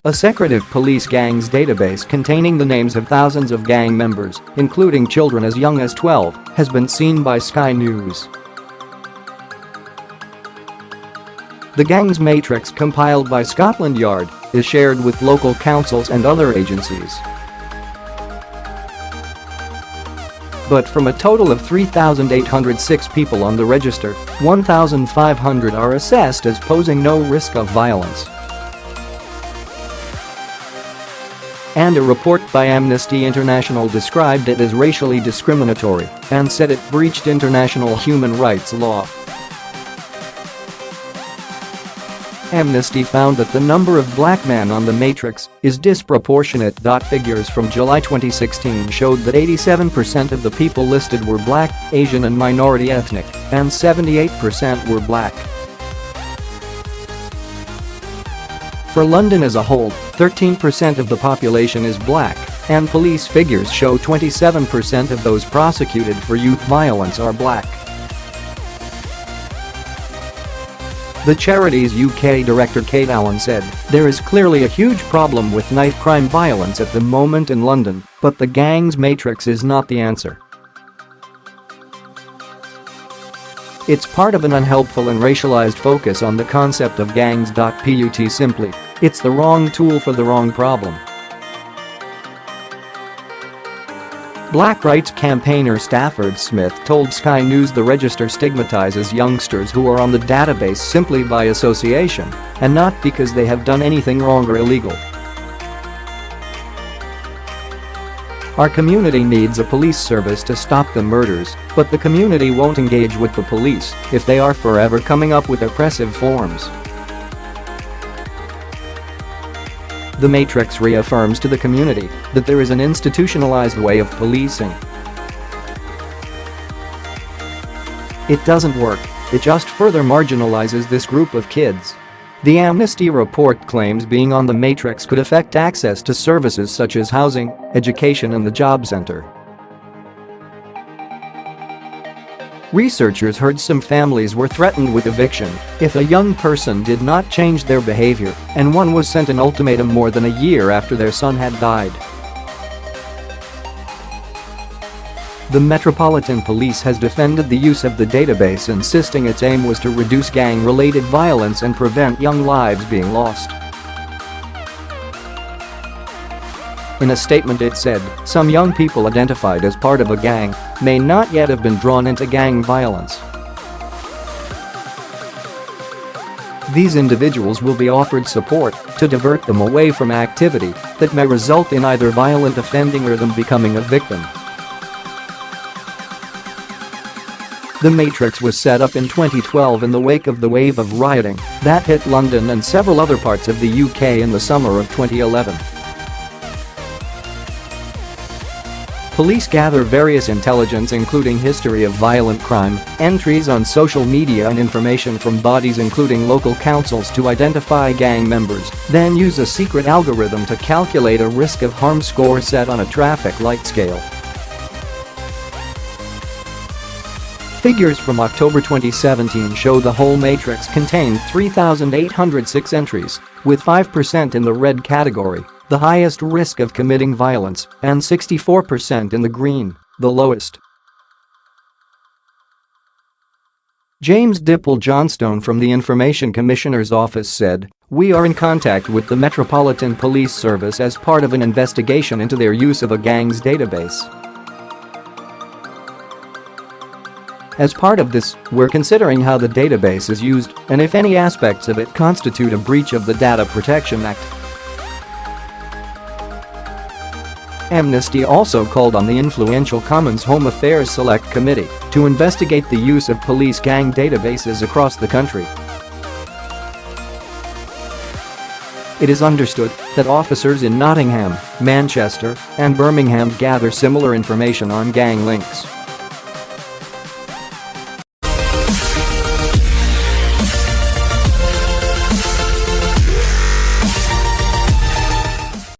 A secretive police gangs database containing the names of thousands of gang members, including children as young as 12, has been seen by Sky News. The gangs matrix compiled by Scotland Yard is shared with local councils and other agencies. But from a total of 3,806 people on the register, 1,500 are assessed as posing no risk of violence. And a report by Amnesty International described it as racially discriminatory and said it breached international human rights law. Amnesty found that the number of black men on the matrix is disproportionate. Figures from July 2016 showed that 87% of the people listed were black, Asian and minority ethnic, and 78% were black. For London as a whole, 13% of the population is black, and police figures show 27% of those prosecuted for youth violence are black. The charity's UK director Kate Allen said, "There is clearly a huge problem with knife crime violence at the moment in London, but the gangs matrix is not the answer. It's part of an unhelpful and racialized focus on the concept of gangs. Put simply, it's the wrong tool for the wrong problem." Black rights campaigner Stafford Smith told Sky News the register stigmatizes youngsters who are on the database simply by association and not because they have done anything wrong or illegal. "Our community needs a police service to stop the murders, but the community won't engage with the police if they are forever coming up with oppressive forms." The matrix reaffirms to the community that there is an institutionalized way of policing. It doesn't work, it just further marginalizes this group of kids. The Amnesty report claims being on the matrix could affect access to services such as housing, education and the job center. Researchers heard some families were threatened with eviction if a young person did not change their behavior, and one was sent an ultimatum more than a year after their son had died. The Metropolitan Police has defended the use of the database, insisting its aim was to reduce gang-related violence and prevent young lives being lost. In a statement it said, "Some young people identified as part of a gang may not yet have been drawn into gang violence. These individuals will be offered support to divert them away from activity that may result in either violent offending or them becoming a victim." The matrix was set up in 2012 in the wake of the wave of rioting that hit London and several other parts of the UK in the summer of 2011. Police gather various intelligence including history of violent crime, entries on social media and information from bodies including local councils to identify gang members, then use a secret algorithm to calculate a risk of harm score set on a traffic light scale. Figures from October 2017 show the whole matrix contained 3,806 entries, with 5% in the red category, the highest risk of committing violence, and 64% in the green, the lowest. James Dipple Johnstone from the Information Commissioner's Office said, "We are in contact with the Metropolitan Police Service as part of an investigation into their use of a gangs database. As part of this, we're considering how the database is used and if any aspects of it constitute a breach of the Data Protection Act." Amnesty also called on the influential Commons Home Affairs Select Committee to investigate the use of police gang databases across the country. It is understood that officers in Nottingham, Manchester, and Birmingham gather similar information on gang links.